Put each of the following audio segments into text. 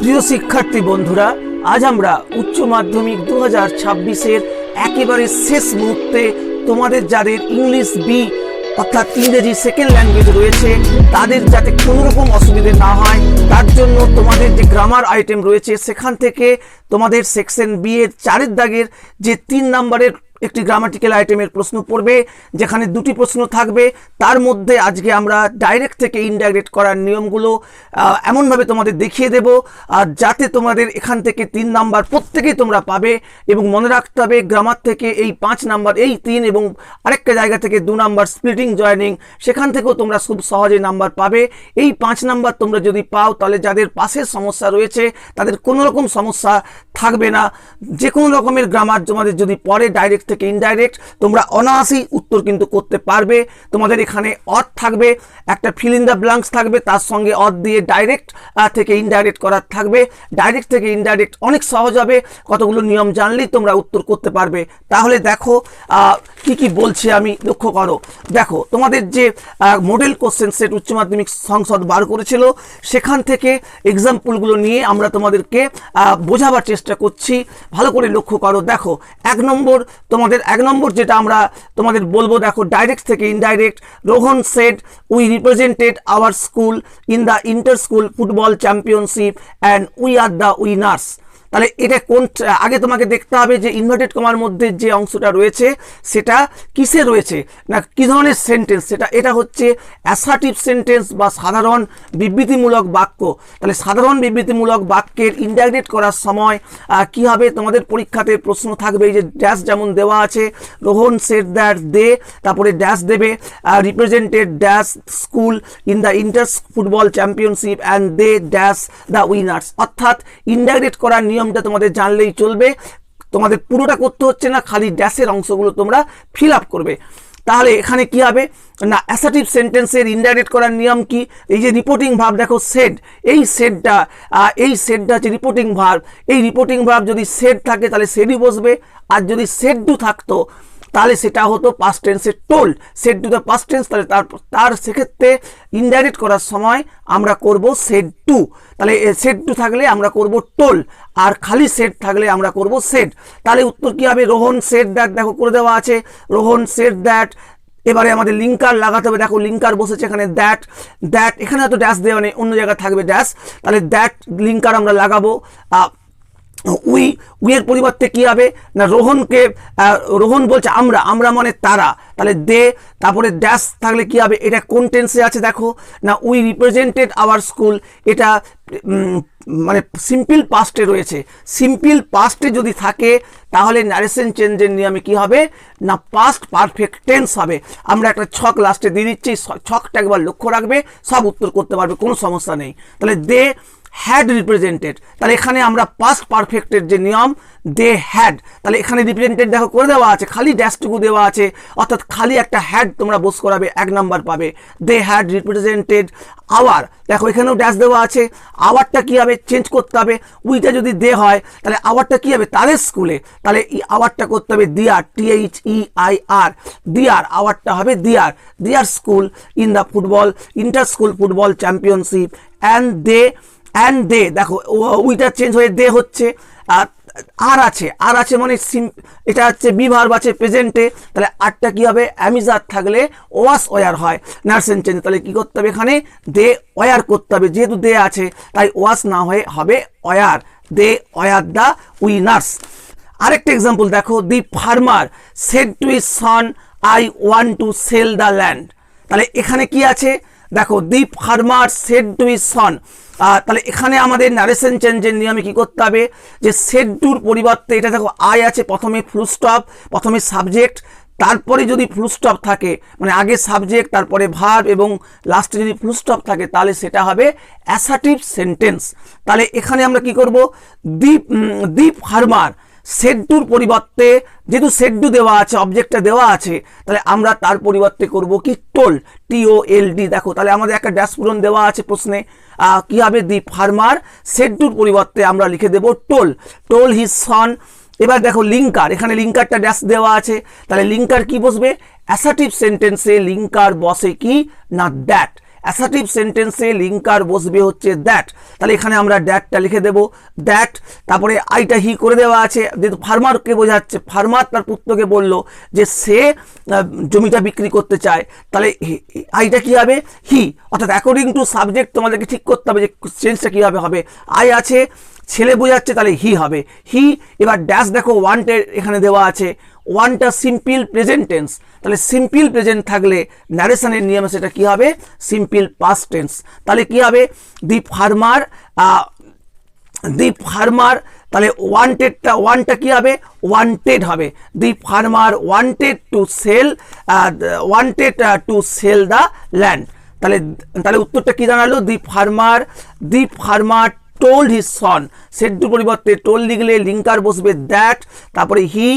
প্রিয় শিক্ষার্থী বন্ধুরা, আজ আমরা উচ্চ মাধ্যমিক 2026-এর একেবারে শেষ মুহূর্তে তোমাদের যাদের ইংলিশ বি অর্থাৎ ইংরেজি সেকেন্ড ল্যাঙ্গুয়েজ রয়েছে তাদের যাতে কোনো রকম অসুবিধে না হয় তার জন্য তোমাদের যে গ্রামার আইটেম রয়েছে সেখান থেকে তোমাদের সেকশন বি এর 4 দাগের যে 3 নম্বরের একটি গ্রামাটিক্যাল আইটেমের প্রশ্ন পড়বে, যেখানে দুটি প্রশ্ন থাকবে। তার মধ্যে আজকে আমরা ডাইরেক্ট থেকে ইনডাইরেক্ট করার নিয়মগুলো এমনভাবে তোমাদের দেখিয়ে দেব যাতে তোমাদের এখান থেকে 3 নাম্বার প্রত্যেকেই তোমরা পাবে। এবং মনে রাখতে হবে গ্রামার থেকে এই 5 নাম্বার, এই 3 এবং আরেকটা জায়গা থেকে 2 নাম্বার স্প্লিটিং জয়নিং, সেখান থেকেও তোমরা খুব সহজে নাম্বার পাবে। এই 5 নাম্বার তোমরা যদি পাও তাহলে যাদের পাশের সমস্যা রয়েছে তাদের কোনো রকম সমস্যা থাকবে না। যে কোনো রকমের গ্রামার তোমাদের যদি পড়ে ডাইরেক্ট থেকে ইনডাইরেক্ট তোমরা অনায়াসেই উত্তর কিন্তু করতে পারবে। তোমাদের এখানে অড থাকবে, একটা ফিল ইন দ্য ব্ল্যাঙ্কস থাকবে, তার সঙ্গে অড দিয়ে ডাইরেক্ট থেকে ইনডাইরেক্ট করার থাকবে। ডাইরেক্ট থেকে ইনডাইরেক্ট অনেক সহজ হবে, কতগুলো নিয়ম জানলেই তোমরা উত্তর করতে পারবে। তাহলে দেখো কি কি বলছি আমি, লক্ষ্য করো। দেখো তোমাদের যে মডেল কোশ্চেন সেট উচ্চ মাধ্যমিক সংসদ বার করেছিল সেখান থেকে এক্সাম্পলগুলো নিয়ে আমরা তোমাদেরকে বোঝাবার চেষ্টা করছি। ভালো করে লক্ষ্য করো। দেখো 1 নম্বর, তোমাদের 1 নম্বর যেটা আমরা তোমাদের বলবো, দেখো ডাইরেক্ট থেকে indirect. Rohan said we represented our school in the inter school football championship and we are the winners. তাহলে এটা কোন, আগে তোমাকে দেখতে হবে যে ইনভার্টেড কমার মধ্যে যে অংশটা রয়েছে সেটা কিসে রয়েছে না কি ধরনের সেন্টেন্স সেটা। এটা হচ্ছে অ্যাসার্টিভ সেন্টেন্স বা সাধারণ বিবৃতিমূলক বাক্য। তাহলে সাধারণ বিবৃতিমূলক বাক্যের ইনডাইরেক্ট করার সময় কি হবে, তোমাদের পরীক্ষাতে প্রশ্ন থাকবে এই যে ড্যাশ যেমন দেওয়া আছে, রোহন সেড দ্যাট দে, তারপরে ড্যাশ দেবে, represented dash school in the inter football championship and they dash the winners. অর্থাৎ ইনডাইরেক্ট করার নিয়মটা তোমাদের জানলেই চলবে, তোমাদের পুরোটা করতে হচ্ছে না, খালি ড্যাশের অংশগুলো তোমরা ফিল আপ করবে। তাহলে এখানে কি হবে না, অ্যাসার্টিভ সেন্টেন্সের ইনডাইরেক্ট করার নিয়ম কি, এই যে রিপোর্টিং ভার্ব, দেখো সেড, এই সেডটা হচ্ছে রিপোর্টিং ভার্ব। এই রিপোর্টিং ভার্ব যদি সেড থাকে তাহলে সেডই বসবে, আর যদি সেড ডু থাকতো তাহলে সেটা হতো পাস্ট টেন্সে told. Said to the past tense, তাহলে তার সেক্ষেত্রে ইনডাইরেক্ট করার সময় আমরা করব সেড টু। তাহলে সেড টু থাকলে আমরা করব টোল্ড, আর খালি সেড থাকলে আমরা করব সেড। তাহলে উত্তর কি হবে, রোহন সেড দ্যাট, দেখো করে দেওয়া আছে রোহন সেড দ্যাট। এবারে আমাদের লিঙ্কার লাগাতে হবে, দেখো লিঙ্কার বসেছে এখানে দ্যাট, এখানে হয়তো ড্যাশ দেওয়া নেই, অন্য জায়গায় থাকবে ড্যাশ। তাহলে দ্যাট লিঙ্কার আমরা লাগাবো। উই এর পরিবর্তে কি হবে না, রোহন বলছে আমরা মানে তারা, তাহলে দে, তারপরে ড্যাশ থাকলে কি হবে, এটা কোন টেন্সে আছে দেখো না, উই রিপ্রেজেন্টেড আওয়ার স্কুল, এটা মানে সিম্পল পাস্টে রয়েছে। সিম্পল পাস্টে যদি থাকে তাহলে ন্যারেশন চেঞ্জের নিয়মে কি হবে না, পাস্ট পারফেক্ট টেন্স হবে। আমরা একটা ছক লাস্টে দিয়ে দিচ্ছি, ছকটা একবার লক্ষ্য রাখবে, সব উত্তর করতে পারবে, কোনো সমস্যা নেই। তাহলে দে হ্যাড রিপ্রেজেন্টেড, তাহলে এখানে আমরা পাস্ট পারফেক্টের যে নিয়ম দে হ্যাড, তাহলে এখানে রিপ্রেজেন্টেড দেখো করে দেওয়া আছে, খালি ড্যাশটুকু দেওয়া আছে, অর্থাৎ খালি একটা হ্যাড তোমরা বস করাবে, 1 নাম্বার পাবে। দে হ্যাড রিপ্রেজেন্টেড আওয়ার, দেখো এখানেও ড্যাশ দেওয়া আছে, আওয়ারটা কি হবে চেঞ্জ করতে হবে। উইটা যদি দে হয় তাহলে আওয়ারটা কি হবে তাদের স্কুলে, তাহলে আওয়ারটা করতে হবে দিয়ার, THEIR, দিয়ার, আওয়ারটা হবে there school in the football inter school football championship and they, দেখো উইটা চেঞ্জ হয়ে দে হচ্ছে, আর আছে মানে এটা হচ্ছে বি ভার্ব আছে প্রেজেন্টে, তাহলে আরটা কি হবে অ্যামিজার থাকলে ওয়াস ওয়ার হয়, নার্সেন চেঞ্জ। তাহলে কি করতে হবে এখানে দে ওয়ার করতে হবে, যেহেতু দে আছে তাই ওয়াস না হয়ে হবে were, they were the winners. আরেকটা এক্সাম্পল দেখো, the farmer said to his son I want to sell the land. তাহলে এখানে কি আছে দেখো, the farmer said to his son, তাহলে এখানে আমাদের ন্যারেশন চেঞ্জের নিয়মে কি করতে হবে যে সেড টুর পরিবর্তে এটা দেখো আই আছে, প্রথমে ফুল স্টপ, প্রথমে সাবজেক্ট, তারপরে যদি ফুল স্টপ থাকে মানে আগে সাবজেক্ট তারপরে ভার্ব এবং লাস্টে যদি ফুল স্টপ থাকে তাহলে সেটা হবে অ্যাসার্টিভ সেন্টেন্স। তাহলে এখানে আমরা কি করব, দি ফার্মার সেড টুর পরিবর্তে, যেহেতু সেড টু দেওয়া আছে অবজেক্টটা দেওয়া আছে, তাহলে আমরা তার পরিবর্তে করব কি টোল্ড, TOLD। দেখো তাহলে আমাদের একটা ড্যাশ পূরণ দেওয়া আছে প্রশ্নে, কি হবে দি ফার্মার সেড টুর পরিবর্তে আমরা লিখে দেব টোল হিজ সন। এবার দেখো লিঙ্কার, এখানে লিঙ্কারটা ড্যাশ দেওয়া আছে, তাহলে লিঙ্কার কি বসবে, অ্যাসার্টিভ সেন্টেন্সে লিঙ্কার বসে কি না দ্যাট। অ্যাসার্টিভ সেন্টেন্সে লিঙ্কার বসবে হচ্ছে দ্যাট, তাহলে এখানে আমরা দ্যাটটা লিখে দেব, দ্যাট, তারপরে আইটা হি করে দেওয়া আছে, যেহেতু ফার্মারকে বোঝাচ্ছে, ফার্মার তার পুত্রকে বলল যে সে জমিটা বিক্রি করতে চায়, তাহলে আইটা কি হবে, হি, অর্থাৎ অ্যাকর্ডিং টু সাবজেক্ট তোমাদেরকে ঠিক করতে হবে যে চেঞ্জটা কীভাবে হবে। আই আছে, ছেলে বোঝাচ্ছে, তাহলে হি হবে, হি। এবার ড্যাশ দেখো ওয়ান্টেড এখানে দেওয়া আছে, ওয়ানটা সিম্পল প্রেজেন্ট টেন্স, তাহলে সিম্পল প্রেজেন্ট থাকলে ন্যারেশনের নিয়মে সেটা কি হবে, সিম্পল পাস্ট টেন্স, তাহলে কি হবে, দি ফার্মার, তাহলে ওয়ানটা কি হবে, ওয়ান্টেড হবে, the farmer wanted to sell the land, তাহলে উত্তরটা কি দাঁড়ালো, the farmer told his son, সেটুর পরিবর্তে টোল লিখলে লিঙ্কার বসবে দ্যাট, তারপরে হি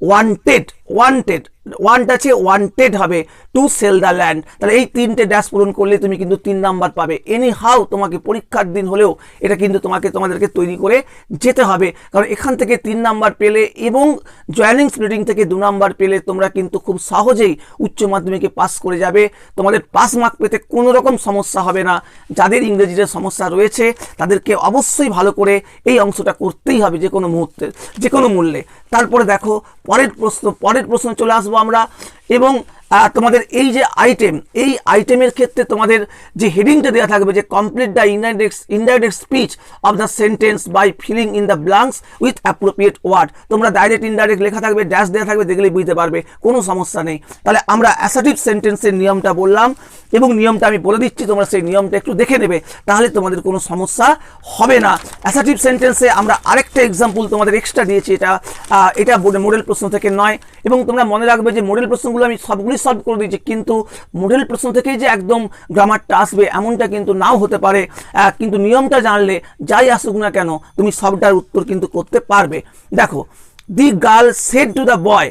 ওয়ান্ট আছে, ওয়ান্টেড হবে টু সেল দ্য ল্যান্ড, তাহলে এই তিনটে ড্যাশ পূরণ করলে তুমি কিন্তু 3 নাম্বার পাবে। এনি হাউ তোমাকে পরীক্ষার দিন হলেও এটা কিন্তু তোমাদেরকে তৈরি করে যেতে হবে, কারণ এখান থেকে 3 নাম্বার পেলে এবং জয়েনিং স্প্লিটিং থেকে 2 নাম্বার পেলে তোমরা কিন্তু খুব সহজেই উচ্চ মাধ্যমিকে পাস করে যাবে, তোমাদের পাস মার্ক পেতে কোনো রকম সমস্যা হবে না। যাদের ইংরেজিতে সমস্যা রয়েছে তাদেরকে অবশ্যই ভালো করে এই অংশটা করতেই হবে যে কোনো মুহূর্তে, যে কোনো মূল্যে। তারপরে দেখো পরের প্রশ্ন চলে আসবো আমরা, এবং তোমাদের এই যে এই আইটেমের ক্ষেত্রে তোমাদের যে হেডিংটা দেওয়া থাকবে যে complete the indirect speech of the sentence by filling in the blanks with appropriate word, তোমরা ডাইরেক্ট ইনডাইরেক্ট লেখা থাকবে, ড্যাশ দেওয়া থাকবে, দেখলেই বুঝতে পারবে, কোনো সমস্যা নেই। তাহলে আমরা অ্যাসার্টিভ সেন্টেন্সের নিয়মটা বললাম এবং নিয়মটা আমি বলে দিচ্ছি, তোমরা সেই নিয়মটা একটু দেখে নেবে, তাহলে তোমাদের কোনো সমস্যা হবে না। অ্যাসার্টিভ সেন্টেন্সে আমরা আরেকটা এক্সাম্পল তোমাদের এক্সট্রা দিয়েছি, এটা মডেল প্রশ্ন থেকে নয়, এবং তোমরা মনে রাখবে যে মডেল প্রশ্নগুলো আমি সবগুলি সলভ করে দিয়েছি, কিন্তু মডেল প্রশ্ন থেকেই যে একদম গ্রামারটা আসবে এমনটা কিন্তু নাও হতে পারে, কিন্তু নিয়মটা জানলে যাই আসুক না কেন তুমি সবটার উত্তর কিন্তু করতে পারবে। দেখো, the girl said to the boy,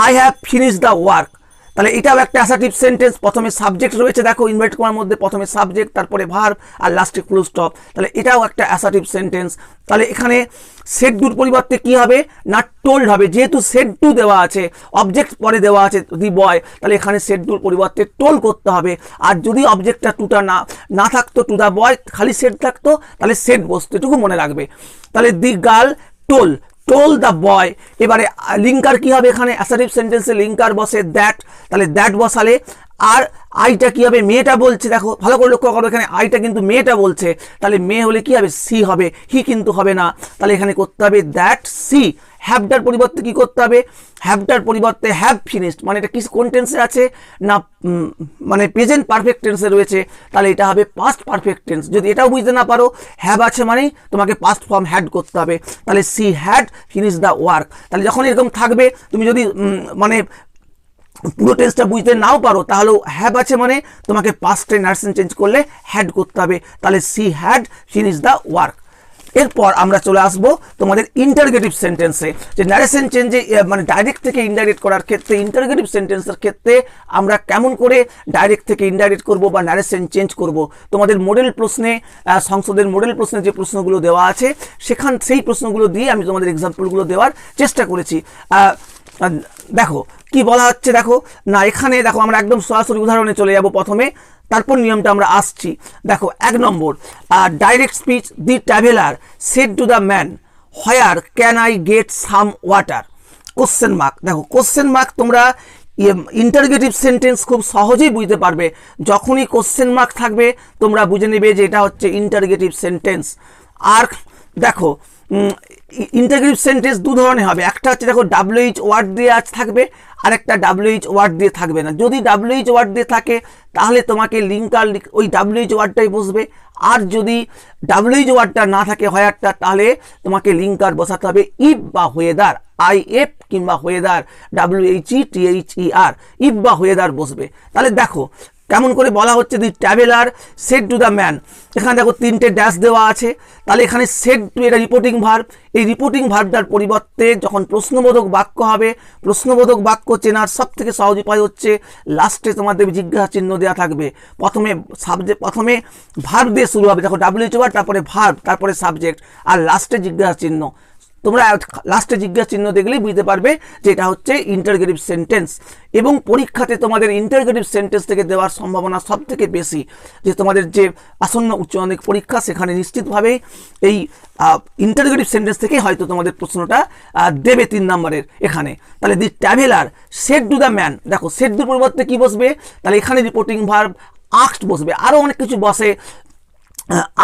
I have finished the work, তাহলে এটাও একটা অ্যাসার্টিভ সেন্টেন্স, প্রথমে সাবজেক্ট রয়েছে, দেখো ইনভার্টেড কমার মধ্যে প্রথমে সাবজেক্ট, তারপরে ভার্ব, আর লাস্টে ফুল স্টপ, তাহলে এটাও একটা অ্যাসার্টিভ সেন্টেন্স। তাহলে এখানে সেড টুর পরিবর্তে কি হবে না টোল্ড হবে, যেহেতু সেড টু দেওয়া আছে, অবজেক্ট পরে দেওয়া আছে দি বয়, তাহলে এখানে সেড টুর পরিবর্তে টোল করতে হবে, আর যদি অবজেক্টটা টুটা না থাকতো, টু দ্য বয় খালি সেড থাকতো, তাহলে সেড বসতো, এটুকু মনে রাখবে। তাহলে the girl told the boy, এবারে লিঙ্কার কি হবে, এখানে অ্যাসার্টিভ সেন্টেন্সে লিঙ্কার বসে দ্যাট, তাহলে দ্যাট বসালে, আর আইটা কি হবে, মেয়েটা বলছে, দেখো ভালো করে লক্ষ্য করো, এখানে আইটা কিন্তু মেয়েটা বলছে, তাহলে মেয়ে হলে কি হবে, সি হবে, হি কিন্তু হবে না, তাহলে এখানে করতে হবে দ্যাট সি। হ্যাভটার পরিবর্তে কি করতে হবে, হ্যাভটার পরিবর্তে হ্যাভ ফিনিশড, মানে এটা কোন টেন্সে আছে না, মানে প্রেজেন্ট পারফেক্ট টেন্সে রয়েছে, তাহলে এটা হবে পাস্ট পারফেক্ট টেন্স। যদি এটাও বুঝতে না পারো, হ্যাভ আছে মানেই তোমাকে পাস্ট ফর্ম হ্যাড করতে হবে, তাহলে she had finish the work. তাহলে যখন এরকম থাকবে, তুমি যদি মানে পুরো টেন্সটা বুঝতে নাও পারো, তাহলেও হ্যাভ আছে মানে তোমাকে পাস্টে নারেশন চেঞ্জ করলে হ্যাড করতে হবে, তাহলে she had finish the work. এরপর আমরা চলে আসবো তোমাদের ইন্টারগেটিভ সেন্টেন্সে, যে ন্যারেশন চেঞ্জে মানে ডাইরেক্ট থেকে ইনডাইরেক্ট করার ক্ষেত্রে, ইন্টারগেটিভ সেন্টেন্সের ক্ষেত্রে আমরা কেমন করে ডাইরেক্ট থেকে ইনডাইরেক্ট করব বা ন্যারেশন চেঞ্জ করব। তোমাদের মডেল প্রশ্নে, সংসদের মডেল প্রশ্নে যে প্রশ্নগুলো দেওয়া আছে, সেই প্রশ্নগুলো দিয়ে আমি তোমাদের এক্সাম্পলগুলো দেওয়ার চেষ্টা করেছি। দেখো কি বলা হচ্ছে, দেখো না এখানে দেখো আমরা একদম সরাসরি উদাহরণে চলে যাব প্রথমে, তারপর নিয়মটা আমরা আসছি। দেখো 1 number, direct speech, the traveller said to the man, where can I get some water, question mark. দেখো কোশ্চেন মার্ক তোমরা ইন্টারগেটিভ সেন্টেন্স খুব সহজেই বুঝতে পারবে, যখনই কোশ্চেন মার্ক থাকবে তোমরা বুঝে নেবে যে এটা হচ্ছে ইন্টারগেটিভ সেন্টেন্স। আর দেখো ইন্টারগেটিভ সেন্টেন্স 2 ধরনের হবে, একটা হচ্ছে দেখো WH ওয়ার্ড দিয়ে থাকবে, আর একটা WH ওয়ার্ড দিয়ে থাকবে না। যদি WH ওয়ার্ড দিয়ে থাকে তাহলে তোমাকে লিঙ্কার ওই WH ওয়ার্ডটাই বসবে, আর যদি WH ওয়ার্ডটা না থাকে হোয়ারটা, তাহলে তোমাকে লিঙ্কার বসাতে হবে ইফ বা হোয়েদার, IF কিংবা হোয়েদার, WHETHER, ইফ বা হোয়েদার বসবে। তাহলে দেখো কেমন করে বলা হচ্ছে, দি traveller said to the man, এখানে দেখো 3টে ড্যাশ দেওয়া আছে, তাহলে এখানে সেড টু এটা রিপোর্টিং ভার্ব, এই রিপোর্টিং ভার্বটার পরিবর্তে যখন প্রশ্নবোধক বাক্য হবে, প্রশ্নবোধক বাক্য চেনার সব থেকে সহজ উপায় হচ্ছে লাস্টে তোমাদের জিজ্ঞাসা চিহ্ন দেওয়া থাকবে। প্রথমে ভার্ব দিয়ে শুরু হবে, দেখো WH ওয়ার্ড, তারপরে ভার্ব, তারপরে সাবজেক্ট, আর লাস্টে জিজ্ঞাসা চিহ্ন। তোমরা লাস্টে জিজ্ঞাসা চিহ্ন দেখলেই বুঝতে পারবে যে এটা হচ্ছে ইন্টারগেটিভ সেন্টেন্স। এবং পরীক্ষাতে তোমাদের ইন্টারগেটিভ সেন্টেন্স থেকে দেওয়ার সম্ভাবনা সব থেকে বেশি, যে তোমাদের যে আসন্ন উচ্চ মাধ্যমিক পরীক্ষা সেখানে নিশ্চিতভাবেই এই ইন্টারগেটিভ সেন্টেন্স থেকেই হয়তো তোমাদের প্রশ্নটা দেবে 3 নম্বরের এখানে। তাহলে the traveller said to the man, দেখো সেড টুর পরিবর্তে কি বসবে, তাহলে এখানে রিপোর্টিং ভার্ব আস্কড বসবে, আরও অনেক কিছু বসে,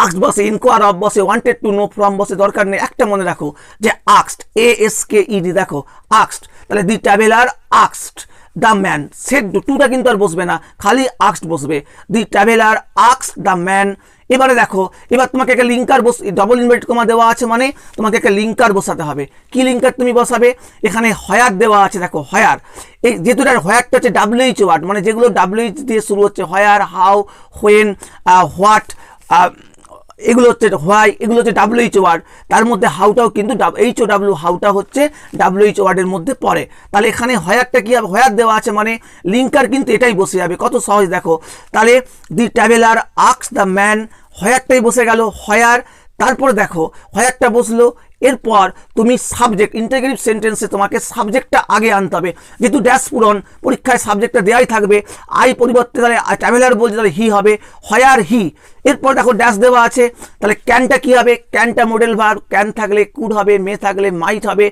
আস্কড বসে, ইনকোয়ার অফ বসে, ওয়ান্টেড টু নো ফ্রম বসে, দরকার নেই। একটা মনে রাখো যে আস্কড, ASKED, দেখো আস্কড, তাহলে the traveller asked the man, said টুটা কিন্তু আর বসবে না, খালি আস্কড বসবে, the traveller asked the man. এবারে দেখো, এবার তোমাকে একটা লিঙ্কার ডবল ইনভার্টেড কমা দেওয়া আছে, মানে তোমাকে একটা লিঙ্কার বসাতে হবে। কি লিঙ্কার তুমি বসাবে, এখানে হয়ার দেওয়া আছে, দেখো হয়ার, এই যেহেতু এটার হয়ারটা হচ্ছে WH ওয়ার্ড, মানে যেগুলো WH দিয়ে শুরু হচ্ছে, হয়ার, হাউ, হোয়েন, হোয়াট, এগুলো হচ্ছে হোয়াই, এগুলো হচ্ছে WH ওয়ার্ড। তার মধ্যে হাউটাও কিন্তু HOW, হাউটা হচ্ছে WH ওয়ার্ডের মধ্যে পড়ে। তাহলে এখানে হয়ারটা কি হবে, হয়ার দেওয়া আছে মানে লিঙ্কার কিন্তু এটাই বসে যাবে, কত সহজ দেখো। তাহলে the traveller asked the man, হয়ারটাই বসে গেল, হয়ার। তারপরে দেখো হয়ারটা বসলো, এরপর তুমি সাবজেক্ট, ইন্টারগেটিভ সেন্টেন্সে তোমাকে সাবজেক্টটা আগে আনতে হবে, যেহেতু ড্যাশ পূরণ পরীক্ষায় সাবজেক্টটা দেওয়াই থাকবে, আই পরিবর্তে তাহলে ট্রাভেলার বলছে তাহলে হি হবে, হয়ার হি। এরপর দেখো ড্যাশ দেওয়া আছে, তাহলে ক্যানটা কি হবে, ক্যানটা মডেল ভার্ব, ক্যান থাকলে কুড হবে, মে থাকলে মাইট হবে,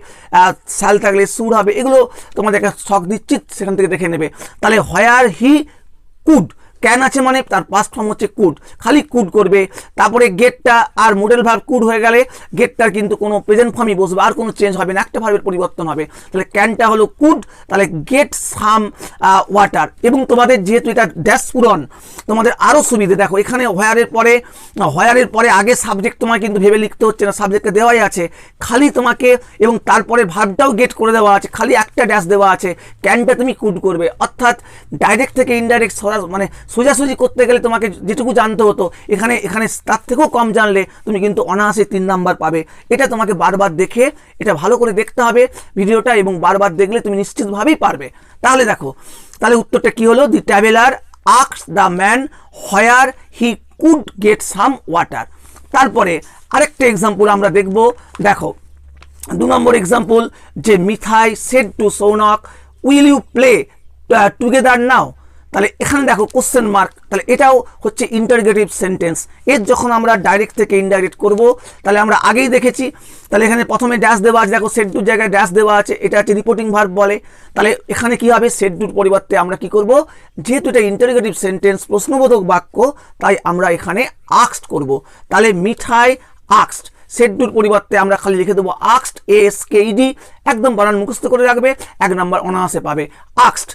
শ্যাল থাকলে সুড হবে, এগুলো তোমাদেরকে শখ দিচ্ছি, সেখান থেকে দেখে নেবে। তাহলে হয়ার হি কুড, ক্যান আছে মানে তার পাস্ট ফর্ম হচ্ছে কুড, খালি কুড করবে। তারপরে গেটটা আর মডেল ভার্ব কুড হয়ে গেলে গেটটার কিন্তু কোনো প্রেজেন্ট ফর্মই বসবে, আর কোনো চেঞ্জ হবে না, একটা ভার্বের পরিবর্তন হবে। তাহলে ক্যানটা হলো কুড, তাহলে গেট সাম ওয়াটার। এবং তোমাদের যেহেতু এটা ড্যাশ পূরণ, তোমাদের আরও সুবিধে, দেখো এখানে হয়ারের পরে আগে সাবজেক্ট তোমার কিন্তু ভেবে লিখতে হচ্ছে না, সাবজেক্টে দেওয়াই আছে, খালি তোমাকে, এবং তারপরে ভার্বটাও গেট করে দেওয়া আছে, খালি একটা ড্যাশ দেওয়া আছে, ক্যানটা তুমি কুড করবে। অর্থাৎ ডাইরেক্ট থেকে ইনডাইরেক্ট মানে সোজাসুজি করতে গেলে তোমাকে যেটুকু জানতে হতো এখানে তার থেকেও কম জানলে তুমি কিন্তু অনায়াসে 3 নাম্বার পাবে। এটা তোমাকে বারবার দেখে, এটা ভালো করে দেখতে হবে ভিডিওটা, এবং বারবার দেখলে তুমি নিশ্চিতভাবেই পারবে। তাহলে দেখো, তাহলে উত্তরটা কি হলো, দি traveller asked the man where he could get some water. তারপরে আরেকটা এক্সাম্পল আমরা দেখব, দেখো 2 নম্বর এক্সাম্পল, যে Mithai said to Shounak will you play together now. তাহলে এখানে দেখো কোশ্চেন মার্ক, তাহলে এটাও হচ্ছে ইন্টারগেটিভ সেন্টেন্স। এর যখন আমরা ডাইরেক্ট থেকে ইনডাইরেক্ট করব, তাহলে আমরা আগেই দেখেছি, তাহলে এখানে প্রথমে ড্যাশ দেওয়া আছে, দেখো সেড টুর জায়গায় ড্যাশ দেওয়া আছে, এটা হচ্ছে রিপোর্টিং ভার্ব বলে। তাহলে এখানে কি হবে, সেড টুর পরিবর্তে আমরা কি করব, যেহেতু এটা ইন্টারগেটিভ সেন্টেন্স, প্রশ্নবোধক বাক্য, তাই আমরা এখানে আস্কড করব। তাহলে মিঠাই আস্কড, সেড টুর পরিবর্তে আমরা খালি লিখে দেবো আস্কড, ASKED, একদম বানান মুখস্থ করে রাখবে, 1 নাম্বার অনায়াসে পাবে। Asked,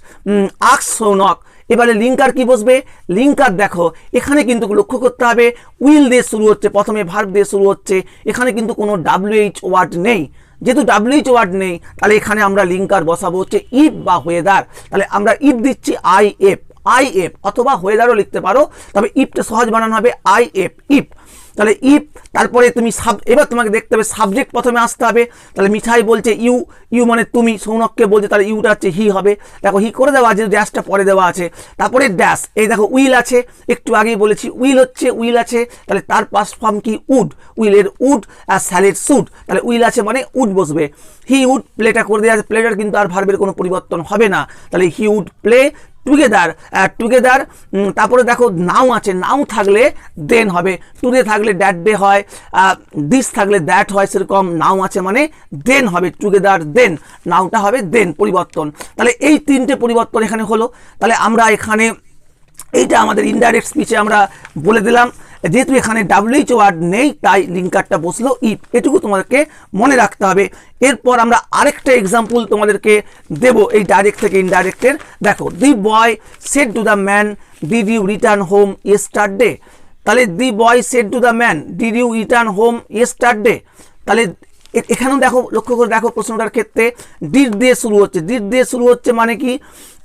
asked Shounak. এবারে লিঙ্কার কি বসবে, লিঙ্কার দেখো এখানে কিন্তু লক্ষ্য করতে হবে, উইল দিয়ে শুরু হচ্ছে, প্রথমে ভার্ব দিয়ে শুরু হচ্ছে, এখানে কিন্তু কোনো WH ওয়ার্ড নেই। যেহেতু WH ওয়ার্ড নেই, তাহলে এখানে আমরা লিঙ্কার বসাবো হচ্ছে ইফ বা ওয়েদার। তাহলে আমরা ইফ দিচ্ছি IF, অথবা ওয়েদারও লিখতে পারো, তবে ইফটা সহজ বানানো হবে IF, ইফ। তাহলে ইফ, তারপরে তুমি এবার তোমাকে দেখতে হবে সাবজেক্ট প্রথমে আসতে হবে। তাহলে মিঠাই বলছে ইউ মানে তুমি, সৌনককে বলছে, তাহলে ইউটা হচ্ছে হি হবে, দেখো হি করে দেওয়া আছে, ড্যাশটা পরে দেওয়া আছে। তারপরে ড্যাশ, এই দেখো উইল আছে, একটু আগেই বলেছি উইল আছে, তাহলে তার পাস্ট ফর্ম কি উড, উইলের উড আর স্যালের সুড, তাহলে উইল আছে মানে উড বসবে। হি উড প্লেটা করে দেওয়া আছে, প্লেটার কিন্তু আর ভার্বের কোনো পরিবর্তন হবে না, তাহলে হি উড প্লে টুগেদার। তারপরে দেখো নাও আছে, নাও থাকলে দেন হবে, টুডে থাকলে দ্যাট ডে হয়, দিস থাকলে দ্যাট হয়, সেরকম নাও আছে মানে দেন হবে, টুগেদার দেন, নাওটা হবে দেন, পরিবর্তন। তাহলে এই 3টে পরিবর্তন এখানে হলো। তাহলে আমরা এখানে এইটা আমাদের ইনডাইরেক্ট স্পিচে আমরা বলে দিলাম, যেহেতু এখানে WH ওয়ার্ড নেই তাই লিঙ্কারটা বসলো ইফ, এটুকু তোমাদেরকে মনে রাখতে হবে। এরপর আমরা আরেকটা এক্সাম্পল তোমাদেরকে দেব এই ডাইরেক্ট থেকে ইনডাইরেক্টের। দেখো, the boy said to the man did you return home yesterday. তাহলে the boy said to the man did you return home yesterday. তাহলে এখানেও দেখো, লক্ষ্য করে দেখো প্রশ্নটার ক্ষেত্রে ডিড দিয়ে শুরু হচ্ছে মানে কি,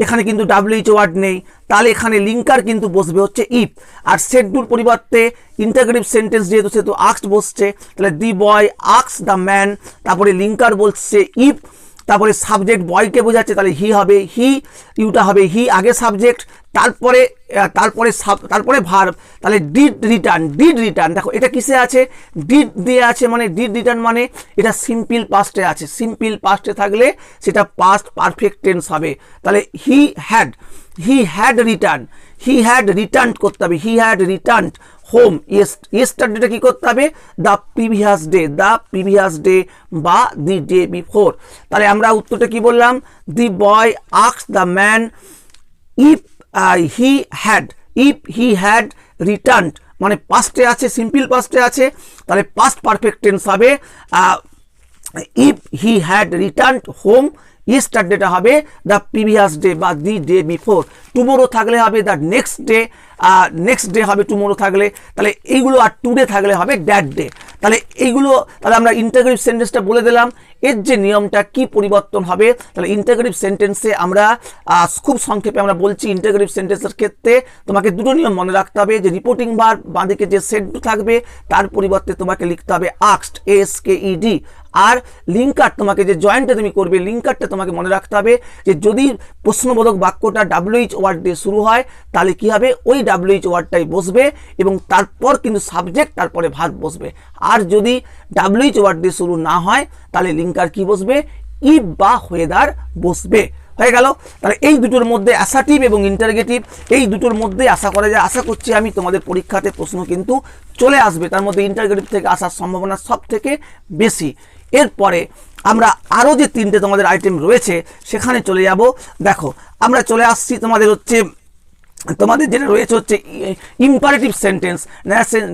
এখানে কিন্তু WH ওয়ার্ড নেই, তাহলে এখানে লিঙ্কার কিন্তু বসবে হচ্ছে ইফ। আর সেড টুর পরিবর্তে ইন্টারগেটিভ সেন্টেন্স যেহেতু আস্কড বসছে, তাহলে the boy asked the man, তারপরে লিঙ্কার বলছে ইফ, তারপরে সাবজেক্ট বয়কে বোঝাচ্ছে, তাহলে হি হবে হি, ইউটা হবে হি আগে সাবজেক্ট, তারপরে তারপরে ভার্ব, তাহলে ডিড রিটার্ন। দেখো এটা কিসে আছে, ডিড দিয়ে আছে, মানে ডিড রিটার্ন মানে এটা সিম্পল পাস্টে আছে। সিম্পল পাস্টে থাকলে সেটা পাস্ট পারফেক্ট টেন্স হবে। তাহলে হি হ্যাড রিটার্ন করতে হবে, হি হ্যাড রিটার্ন হোম। ইয়েস্টারডেটা কি করতে হবে, দ্য প্রিভিয়াস ডে বা দি ডে বিফোর। তাহলে আমরা উত্তরটা কি বললাম, the boy asked the man if he had return, মানে পাস্টে আছে, সিম্পল পাস্টে আছে, তাহলে পাস্ট পারফেক্ট টেন্স হবে if he had return home. ইয়েস্টারডেটা হবে দ্য প্রিভিয়াস ডে বা দি ডে বিফোর। টুমোরো থাকলে হবে দ্য নেক্সট ডে হবে টুমোরো থাকলে। তাহলে এইগুলো আর টুডে থাকলে হবে দ্যাট ডে। তাহলে এইগুলো, তাহলে আমরা ইন্টারগ্রেটিভ সেন্টেন্সটা বলে দিলাম, এর যে নিয়মটা কি পরিবর্তন হবে। তাহলে ইন্টারগ্রেটিভ সেন্টেন্সে আমরা খুব সংক্ষেপে আমরা বলছি, ইন্টারগ্রেটিভ সেন্টেন্সের ক্ষেত্রে তোমাকে দুটো নিয়ম মনে রাখতে হবে, যে রিপোর্টিং ভার্ব বাঁদিকে যে সেড থাকবে তার পরিবর্তে তোমাকে লিখতে হবে আস্কড, ASKED। আর লিঙ্কার, তোমাকে যে জয়েন্টটা তুমি করবে লিঙ্কারটা তোমাকে মনে রাখতে হবে যে যদি প্রশ্নবোধক বাক্যটা WH ওয়ার্ড দিয়ে শুরু হয় তাহলে কি হবে, ওই WH ওয়ার্ডটাই বসবে এবং তারপর কিন্তু সাবজেক্ট, তারপরে ভার্ব বসবে। আর যদি WH ওয়ার্ড দিয়ে শুরু না হয় তাহলে লিঙ্কার কি বসবে, ইফ বা হোয়েদার বসবে। হয়ে গেল। তাহলে এই দুটোর মধ্যে অ্যাসার্টিভ এবং ইন্টারগেটিভ, এই দুটোর মধ্যে আশা করা যায়, আশা করছি আমি তোমাদের পরীক্ষাতে প্রশ্ন কিন্তু চলে আসবে, তার মধ্যে ইন্টারগেটিভ থেকে আসার সম্ভাবনা সব থেকে বেশি। এরপরে আমরা আরও যে তিনটে তোমাদের আইটেম রয়েছে সেখানে চলে যাব। দেখো আমরা চলে আসছি তোমাদের যেটা রয়েছে হচ্ছে ইম্পারেটিভ সেন্টেন্স।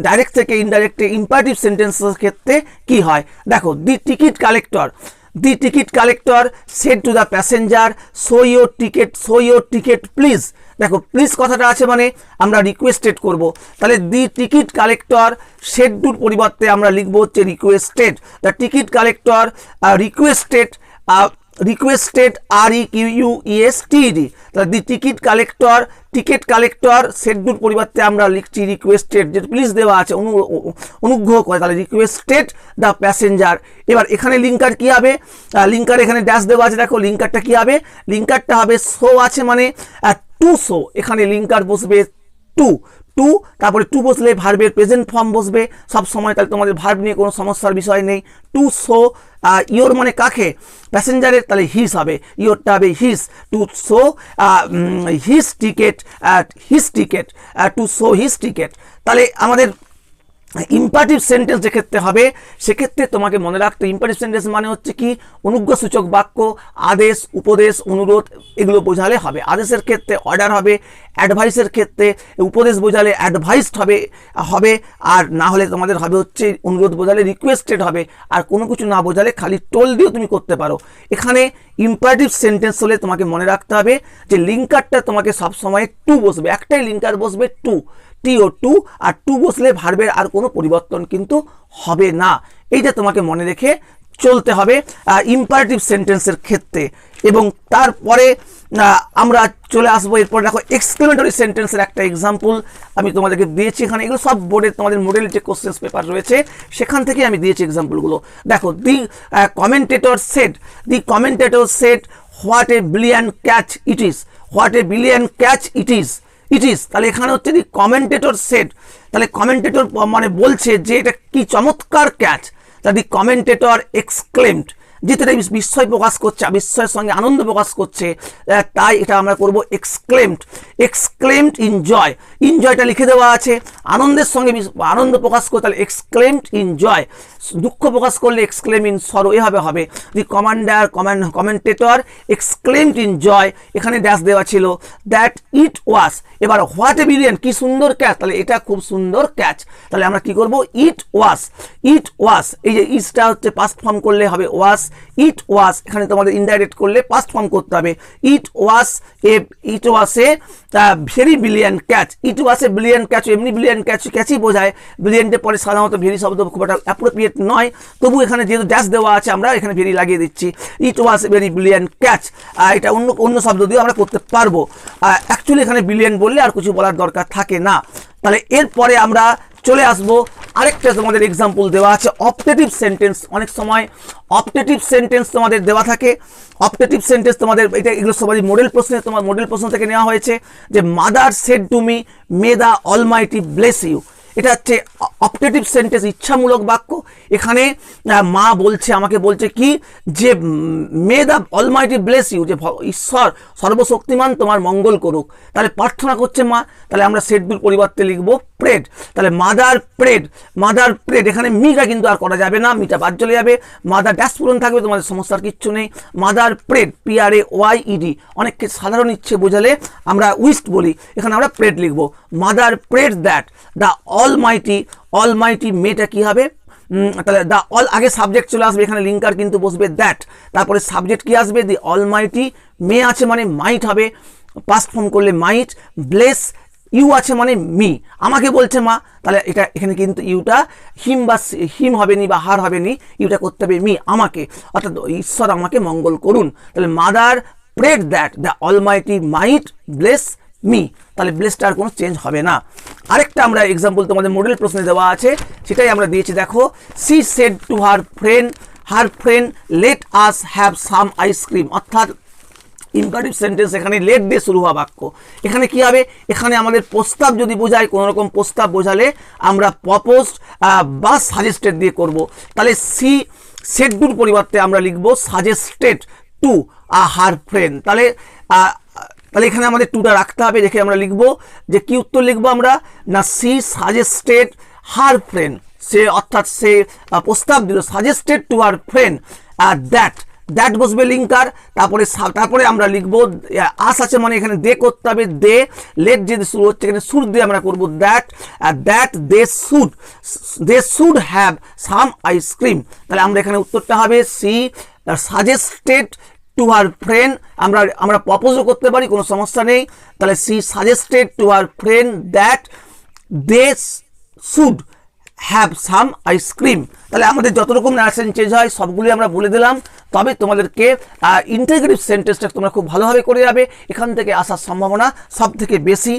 ডাইরেক্ট থেকে ইনডাইরেক্টে ইম্পারেটিভ সেন্টেন্সের ক্ষেত্রে কি হয়, দেখো দি ticket collector shed to the passenger show your ticket please. দেখো প্লিজ কথাটা আছে মানে আমরা রিকোয়েস্টেড করব, তাহলে দি টিকিট কালেক্টর সেড টুর পরিবর্তে আমরা লিখবো হচ্ছে requested. The ticket collector requested REQUESTED। তাহলে দি টিকিট কালেক্টর সেডুর পরিবর্তে আমরা লিখছি রিকোয়েস্টেড, যে প্লিজ দেওয়া আছে অনুগ্রহ করে, তাহলে রিকোয়েস্টেড দ্য প্যাসেঞ্জার। এবার এখানে লিঙ্কার কি হবে, লিঙ্কার এখানে ড্যাশ দেওয়া আছে, দেখো লিঙ্কারটা কি হবে, লিঙ্কারটা হবে শো আছে মানে টু শো, এখানে লিঙ্কার বসবে টু, তারপরে টু বসলে ভার্বের প্রেজেন্ট ফর্ম বসবে সব সময়, তাহলে তোমাদের ভার্ব নিয়ে কোনো সমস্যার বিষয় নেই। টু শো ইয়োর মানে কাকে, প্যাসেঞ্জারের, তাহলে হিস হবে, ইয়োরটা হবে his. To show his ticket to show his ticket. তাহলে আমাদের ইম্পারেটিভ সেন্টেন্স যেক্ষেত্রে হবে সেক্ষেত্রে তোমাকে মনে রাখতে, ইম্পারেটিভ সেন্টেন্স মানে হচ্ছে কি, অনুজ্ঞাসূচক বাক্য, আদেশ, উপদেশ, অনুরোধ এগুলো বোঝালে হবে। আদেশের ক্ষেত্রে অর্ডার হবে, অ্যাডভাইসের ক্ষেত্রে উপদেশ বোঝালে অ্যাডভাইসড হবে, আর না হলে তোমাদের হবে হচ্ছে অনুরোধ বোঝালে রিকোয়েস্টেড হবে, আর কোনো কিছু না বোঝালে খালি টোল দিয়েও তুমি করতে পারো। এখানে ইম্পারেটিভ সেন্টেন্স হলে তোমাকে মনে রাখতে হবে যে লিঙ্কারটা তোমাকে সবসময় টু বসবে, একটাই লিঙ্কার বসবে টু, TO2, আর টু বসলে ভার্বের আর কোনো পরিবর্তন কিন্তু হবে না। এইটা তোমাকে মনে রেখে চলতে হবে ইম্পারেটিভ সেন্টেন্সের ক্ষেত্রে। এবং তারপরে আমরা চলে আসবো, এরপর দেখো এক্সক্লেমেটরি সেন্টেন্সের একটা এক্সাম্পল আমি তোমাদেরকে দিয়েছি এখানে, এগুলো সব বোর্ডের তোমাদের মডেল যে কোশ্চেন্স পেপার রয়েছে সেখান থেকে আমি দিয়েছি এক্সাম্পলগুলো। দেখো the commentator said what a brilliant catch it is. তাহলে এখানে হচ্ছে দি কমেন্টেটর সেড, তাহলে কমেন্টেটর মানে বলছে যে এটা কি চমৎকার ক্যাচ, তাহলে দি কমেন্টেটর এক্সক্লেমড, যেটা বিস্ময় প্রকাশ করছে, বিস্ময়ের সঙ্গে আনন্দ প্রকাশ করছে, তাই এটা আমরা করব এক্সক্লেমড ইনজয়টা লিখে দেওয়া আছে, আনন্দের সঙ্গে আনন্দ প্রকাশ করে তাহলে এক্সক্লেমড ইনজয়, দুঃখ প্রকাশ করলে এক্সক্লেম ইন সরো এভাবে হবে। দি কমেন্টেটর এক্সক্লেমড ইন জয়, এখানে ড্যাশ দেওয়া ছিল দ্যাট ইট ওয়াজ। এবার হোয়াট এ ব্রিলিয়ান্ট, কি সুন্দর ক্যাচ, তাহলে এটা খুব সুন্দর ক্যাচ, তাহলে আমরা কি করব ইট ওয়াজ। এই যে ইটটা হচ্ছে পাস্ট ফর্ম করলে হবে ওয়াজ, ইট ওয়াজ এখানে তোমাদের ইনডাইরেক্ট করলে পাস্ট ফর্ম করতে হবে, it was a very brilliant catch. It was a brilliant catch, এমনি ব্রিলিয়ান্ট ক্যাচই বোঝায়, ব্রিলিয়ান্টের পরে সাধারণত ভেরি শব্দ খুব একটা অ্যাপ্রোপ্রিয়েট নয়, তবু এখানে যেহেতু ড্যাশ দেওয়া আছে আমরা এখানে ভেরি লাগিয়ে দিচ্ছি। ইট was a very brilliant catch, এটা অন্য শব্দ দিয়ে আমরা করতে পারবো, অ্যাকচুয়ালি এখানে ব্রিলিয়ান্ট বললে আর কিছু বলার দরকার থাকে না। তাহলে এরপরে আমরা চলে আসবো আরেকটা তোমাদের এক্সাম্পল দেওয়া আছে অপটেটিভ সেন্টেন্স। অনেক সময় অপটেটিভ সেন্টেন্স তোমাদের দেওয়া থাকে। অপটেটিভ সেন্টেন্স তোমাদের এটা এগুলো সবাই মডেল প্রশ্নে, তোমার মডেল প্রশ্ন থেকে নেওয়া হয়েছে যে mother said to me may the almighty bless you. এটা হচ্ছে অপটেটিভ সেন্টেন্স, ইচ্ছামূলক বাক্য। এখানে মা বলছে, আমাকে বলছে কি যে মে দ্য অলমাইটি ব্লেস ইউ, যে ঈশ্বর সর্বশক্তিমান তোমার মঙ্গল করুক। তাহলে প্রার্থনা করছে মা, তাহলে আমরা সেড টুর পরিবর্তে লিখব প্রেড। তাহলে মাদার প্রেড, মাদার প্রেড। এখানে মিটা কিন্তু আর করা যাবে না, মিটা বাদ চলে যাবে, মাদার ড্যাশ পূরণ থাকবে, তোমাদের সমস্যার কিচ্ছু নেই। Mother prayed, PRAYED। অনেককে সাধারণ ইচ্ছে বোঝালে আমরা উইস্ট বলি, এখানে আমরা প্রেড লিখব। Mother prayed that the almighty, almighty মেটা কি হবে, তাহলে দ্য অল আগে সাবজেক্ট চলে আসবে, এখানে লিঙ্কার কিন্তু বসবে দ্যাট, তারপরে সাবজেক্ট কি আসবে, দি অলমাইটি, মে আছে মানে মাইট হবে, পাস্ট ফর্ম করলে মাইট, ব্লেস ইউ আছে মানে মি, আমাকে বলছে মা, তাহলে এটা এখানে কিন্তু ইউটা হিম বা হিম হবে নি বা হার হবে নি, ইউটা করতে হবে মি, আমাকে, অর্থাৎ ঈশ্বর আমাকে মঙ্গল করুন। তাহলে mother prayed that the Almighty might bless me, তাহলে ব্লেসটার কোনো চেঞ্জ হবে না। আরেকটা আমরা এক্সাম্পল তোমাদের মডেল প্রশ্নে দেওয়া আছে, সেটাই আমরা দিয়েছি। দেখো, she said to her friend let us have some ice cream, অর্থাৎ ইম্পারেটিভ সেন্টেন্স এখানে লেট দিয়ে শুরু হওয়া বাক্য। এখানে কি হবে, এখানে আমাদের প্রস্তাব যদি বোঝায়, কোনো রকম প্রস্তাব বোঝালে আমরা প্রপোজড বা সাজেস্টেড দিয়ে করব। তাহলে সি সেড টুর পরিবর্তে আমরা লিখব সাজেস্টেড টু হার ফ্রেন্ড। তাহলে এখানে আমাদের টুটা রাখতে হবে, রেখে আমরা লিখব যে কি উত্তর লিখবো আমরা, না সি সাজেস্টেড হার ফ্রেন্ড, সে অর্থাৎ সে প্রস্তাব দিল, suggested to her friend that, that বসবে লিঙ্কার, তারপরে আমরা লিখবো আস আছে মানে এখানে দে করতে হবে, দে লেট যদি শুরু হচ্ছে এখানে সুর দিয়ে আমরা করবো that they should have some ice cream. তাহলে আমরা এখানে উত্তরটা হবে she suggested to her friend, আমরা প্রপোজও করতে পারি, কোনো সমস্যা নেই। তাহলে she suggested to her friend that they should have some ice cream. তাহলে আমাদের যত রকম নারেশন চেঞ্জ হয় সবগুলি আমরা বলে দিলাম, তবে তোমাদেরকে ইন্টিগ্রেটিভ সেন্টেন্সটা তোমরা খুব ভালোভাবে করে যাবে, এখান থেকে আসার সম্ভাবনা সব থেকে বেশি।